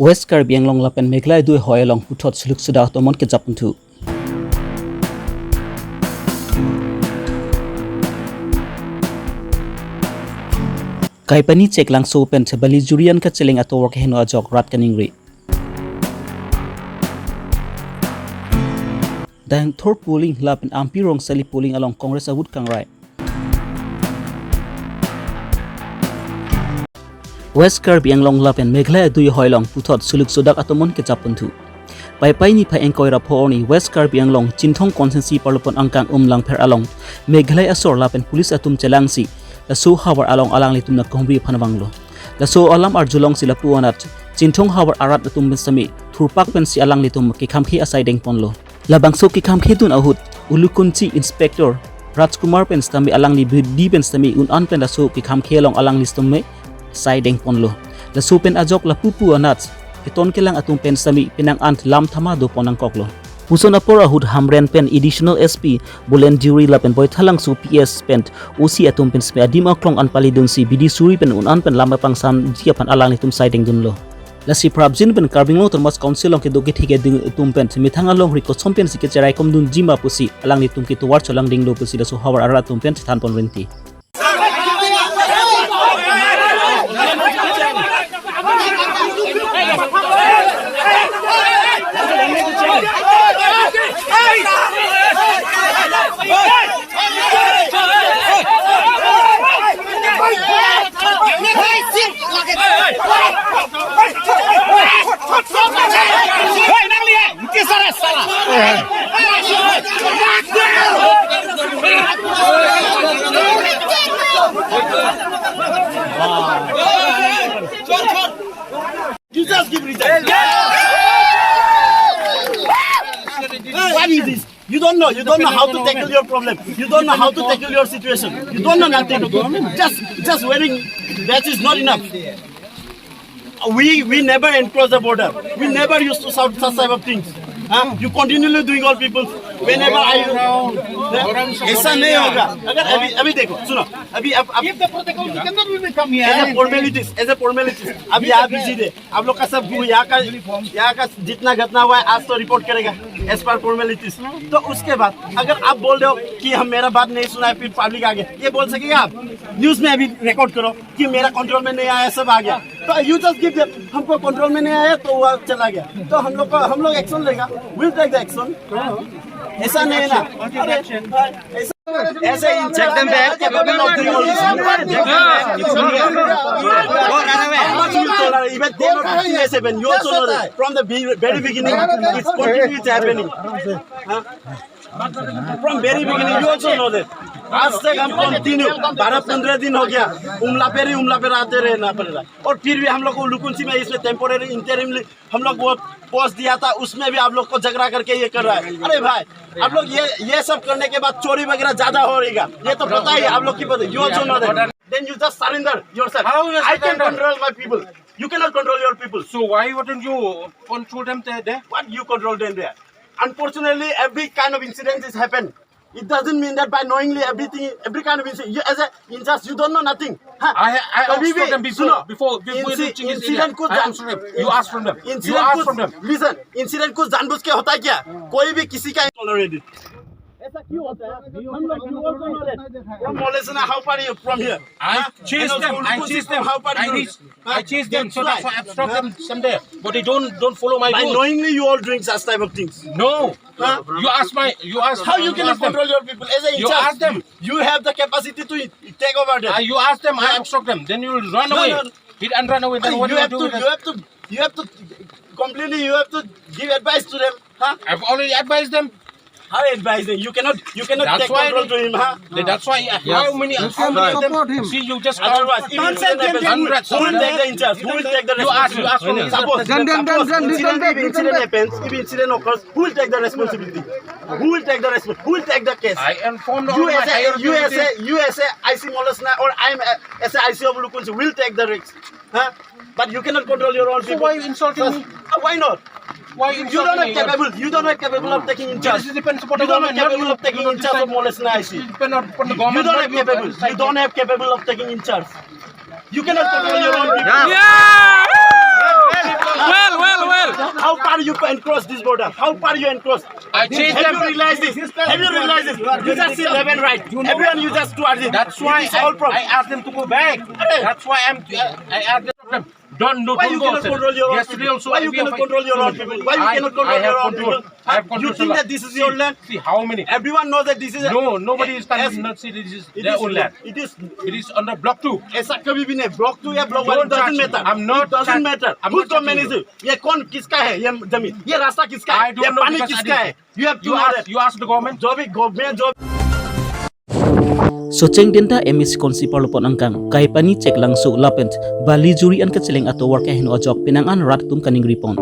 West Karbi Anglong lapen Meglai dui hoi along putot suluk sudah tomon ke japuntu. Kai pani cek lang so pen bali jurian ka celing ato work heno ajok rat kaningri. Dan thor polling lapen ampirong sali polling along Congress awut kangrai. West Karbi Anglong lapen Meglai dui hoi long putot suluk sudak atomon ke japuntu. Pai ni pai engkoi rapor ni West Karbi Anglong Cintong konsensi parlopon angkang lang per along Meglai asor lapen pulis atum celangsi laso hawar along alang litum na kombri panawanglo laso alam arjulong sila puanat Cintong hawar arat atum bensami thurpak pen si alang litum ki khamkhi asai deng ponlo labang so ki khamkhi tun ahut ulukunci inspector Rajkumar pen stami alang li di pen stami un an pen laso ki khamkhi along alang listum me sai deng ponlo laso pen ajok la pupu anat iton kelang atum pen stami pinang ant lam thama do ponang koklo Puson apor ahud hamren pen additional SP bulen jury la pen boy thalang su PS spent OC atum pen spe adim aklong an palidun si BD suri pen unan pen lama pangsan jia pan alang litum siding dunlo la si prabjin pen carbing lo termas council ong ke doge thike ding tum pen mithanga long riko sompen si ke cherai kom dun jima pusi alang litum ki tuwar cholang ding lo pusi da su hawar ara tum pen than pon renti You just give reason. What is this? You don't know how to tackle your problem. You don't know how to tackle your situation. You don't know nothing. Just wearing that is not enough. We never encroach the border. We never used to shout such type of things. You continually doing all people. Whenever ऐसा नहीं होगा अगर अभी देखो सुनो अभी If the protocol we cannot really come here. as a formalities अभी आप बिजी थे आप लोग का सब यहाँ का जितना घटना हुआ है आज तो रिपोर्ट करेगा as per formalities तो उसके बाद अगर आप बोल रहे हो कि हम मेरा बात नहीं सुना है फिर पब्लिक आगे ये बोल सकेगा आप न्यूज में अभी रिकॉर्ड करो कि मेरा कंट्रोल में नहीं आया सब आ गया तो यू जस्ट गिव हमको कंट्रोल में नहीं आया तो वो चला गया तो हम लोग एक्शन लेगा विल टेक द एक्शन ऐसा नहीं ना ऐसे check them back capable of doing all this even they were acting as happen you also know that from the very beginning it's continuous happening from very beginning you also know that आज तक हम continue 12-15 दिन हो गया उमला पे आते रहना पड़ेगा और फिर भी हम लोग को लुकुंसी में इसमें टेम्पोरेरी इंटरिमली हम लोग वो पोस्ट दिया था उसमें भी आप लोग को झगड़ा करके ये कर रहा है अरे भाई आप लोग ये सब करने के बाद चोरी वगैरह ज्यादा हो रहेगा ये तो पता ही आप लोग की पता you also know that then you just surrender yourself I can control my people you cannot control your people So why wouldn't you control them there? what you control them there unfortunately every kind of incident is happen. It doesn't mean that by knowingly every kind of incident, you as a in charge, you don't know nothing. Huh? I asked them before reaching his area. Incident कुछ I asked them. You asked from them. You asked from them. Listen, incident कुछ जानबूझ के होता है क्या? कोई भी किसी का टॉलरेटेड ऐसा क्यों होता है? हम लोग you also know that. From Molesana, how far are you from here? I chased them. I chased them. How far are you? I chased them. So that's why I obstruct them someday. But they don't follow my By rules. knowingly you all doing such type of things. No. Huh? You ask. How you cannot control your people? As a You ask them. You have the capacity to take over them. You ask them. I obstruct them. Then you will run away. Hit and run away. Then what do you do? You have to completely. You have to give advice to them. Huh? I've already advised them. How advise them? You cannot That's take why control to him, huh? That's why. How many of them? See, you just Otherwise, if incident happens, who will take the in charge? Who will take the responsibility? You ask from me. Suppose incident happens, if incident occurs, who will take the responsibility? Who will take the responsibility? Who will take the case? I informed all my higher authorities. You as a IC Molesana or I'm as a IC of Lukunsi will take the risk. Huh? But you cannot control your own So people. why you insulting me? Why not? Why You don't have capable. You don't have capable of taking in charge. This depends upon You the don't have government. capable of taking in charge of Molesana IC. It depends upon the You government. don't have capable. You don't have capable of taking in charge. You cannot control your own people. Yeah. How far you can cross this border? How far you can cross? I changed Have them. you realized this? Have you realized this? You just see left and right. Everyone you just towards it. That's why It is all problem. I asked them to go back. That's why I asked them. Don't Why you go. cannot control your own Yesterday people? also Why you IBF cannot control your own people? Why you cannot control I have your own control. people? I have You control. think that this is your land? See how many? Everyone knows that this is. No, nobody is Yes, standing. Not see this is it their is- own land. It is. It is under block 2. ऐसा कभी भी नहीं block 2 या block 1 Don't doesn't touch me. matter. I'm not It doesn't touch- matter. I'm Who's not touching government you. is? ये कौन किसका है ये जमीन? ये रास्ता किसका I है? don't ये know पानी because I किसका है? didn't- You have to know that. You ask the government. जो भी गवर्नमेंट जो So ceng dinta emisi konsi parlopon angkang kai pani cek langsung lapent bali juri an keceleng atau warka hin ojok pinangan rat tum kaning ripon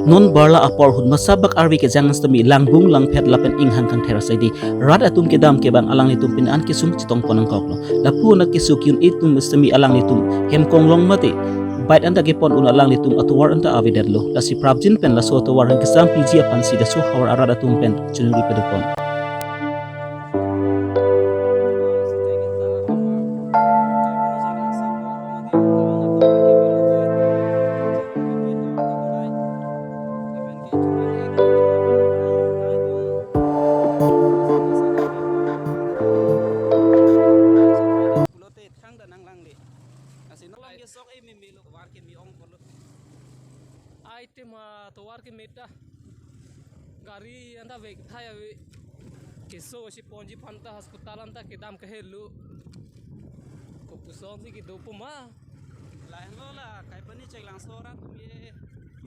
non barla apor hud masabak arwi ke jangan stemi langbung lang pet lapen ing hangkang terasai rat atum ke dam ke bang alang nitum pinan kisung citong ponang koklo lapu na kisuk yun itum stemi alang nitum hem kong long mate bait anta ke pon un alang nitum atau war anta avidadlo lasi prabjin pen laso atau war hang kisam piji apan si dasu hawar arada tum pen cunuri pedepon. Item to work meta gari anda weg thaya we kiso si ponji panta hospital anta kidam ke helu ko puson si ki dopu ma Lain lo lah, kai pani cek langsung orang tu ye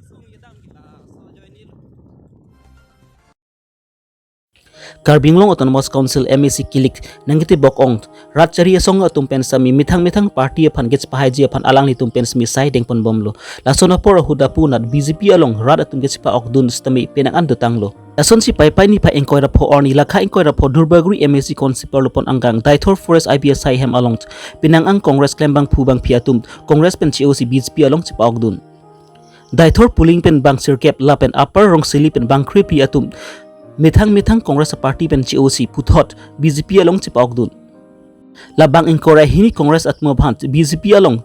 isung ye dam kita so join ni. Karbinglong Autonomous Council MEC kilik nangiti bokong rat cari asong tumpen sami mitang parti apan gets pahaji apan alang ni tumpen sami sai deng pon bomlo lasona por huda punat BJP along rat atum gets pa okdun stami pinangan dutanglo lason si pai ni pa engkoi rapo orni lakha engkoi rapo durbagri MEC konsi perlopon anggang Daitor Forest IBS sai hem along pinangang Congress klembang pubang piatum Congress pen COC BJP along si pa okdun Daitor puling pen bang sirkep lapen upper rong sili pen bang kripi atum Mithang Congress Party pen COC puthot BJP along chip okdun labang ingkora hini Congress atmo bhant BJP along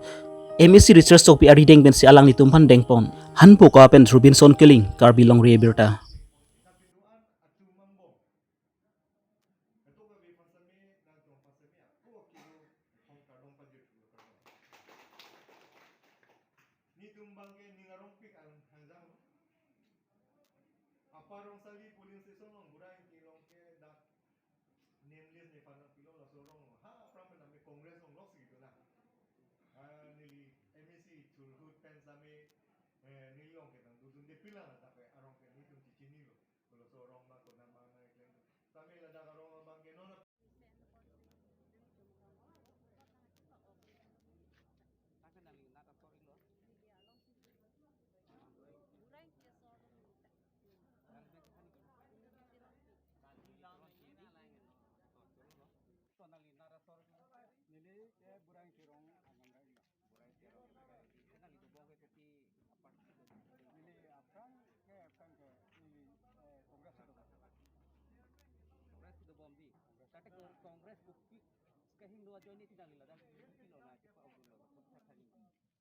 MEC research sok pi arideng ben si alang ni tumpan dengpon hanpo ka pen Robinson Killing Karbilong Rebirta Aparong sali polling station ng buray kilong ke dak nameless ni panang pilo la sorong ha from na me congress ng lox gitu na nili MEC chulhut pen sami nilong ke tang dudun de pila na tape arong ke ni tum chichinilo lo sorong ma ko na mga iklen sami la da karong bang ke no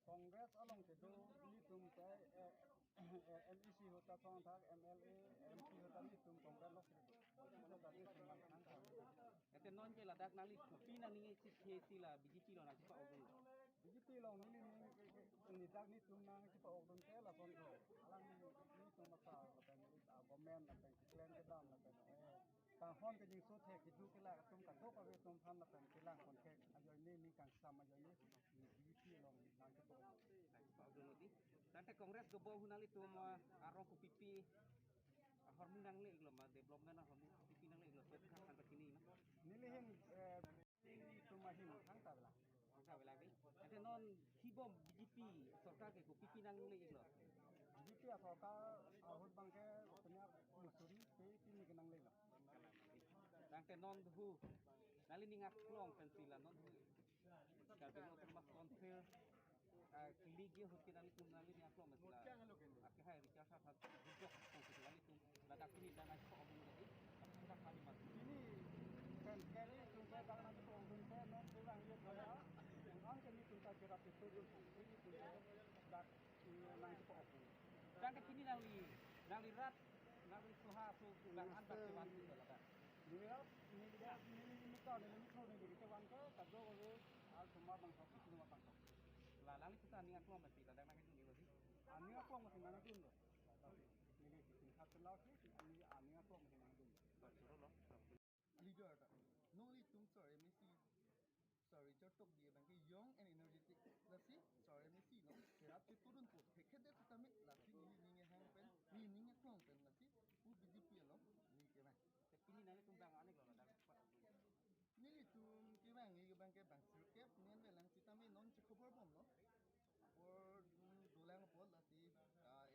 Congress along ke do litum te MEC hota kontak MLA MP hota litum Congress lox itu Ete non je ladak nali kopi na ningi chip KC la BJP lo na chipa ogun. BJP long ni dak ni tum nang ci pa okdon te la kon alang ni tum masa la ben government la ben plan ke dam la ben ta hon ke jing so the ki du ke la tum ka to ka we tum phan la ben ke lang kon ke ajo ni kan sam ajo ni BJP long nang ci pa Ogun di. Tante Kongres go bo hunali tum arong ko pipi hormin nang le iglo ma development na hormin pipi nang le iglo so kan kan kini na. nilihin tumahin ang tabla Ang ka wala bi. Ete non hibom BJP sarkar ke ko pipi nang le iglo. BJP ka ahut bangke punya musuri pe pini kenang lela Tante non hu nali ningas klong pensila non hu. Kalbe no termas konfer keligi hut nali tum nali ni aklong mesla. Akhe hai rikasa hat hujok konfer nali tum ladak ini dan aku ogun tadi. Kita kali mat. ini kan kali tumpai bang nanti ko dun te non pulang ye kaya ang ke ni tumpa kira pe turun ini tumpa dak nang ko Kadang ke sini nang li rat nang li suha su bang an bat kewan tu lah kan. Nirat ini dia ini mikro ni kita wangke kado oleh al semua bangsa itu semua bangsa. Lah lang li kita ni aku mesti kadang nang itu ni lagi. Ani aku masih mana tu loh. Ini sih satu laut ni ani aku masih mana tu. Leader ta nongli tum sorry misi sorry chotok dia bangke young and energetic lasi sorry misi no serap ke turun put khede ta tami lasi ni hang pen ni krong pen lasi u bjp lo ni ke bang Pilih nang li tumbang ane kalau kadang. ni tum ke bang ni bangke bang sirkep nen belang si tami non che khobor bom no or dolang pol lasi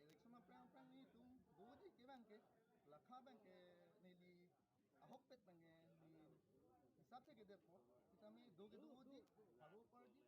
election ma prang ni tum dodi ke bangke lakha bangke ni li ahok pet bangke ni हिसाब से किधर को कि तमें दो के दो दी भागो पर दी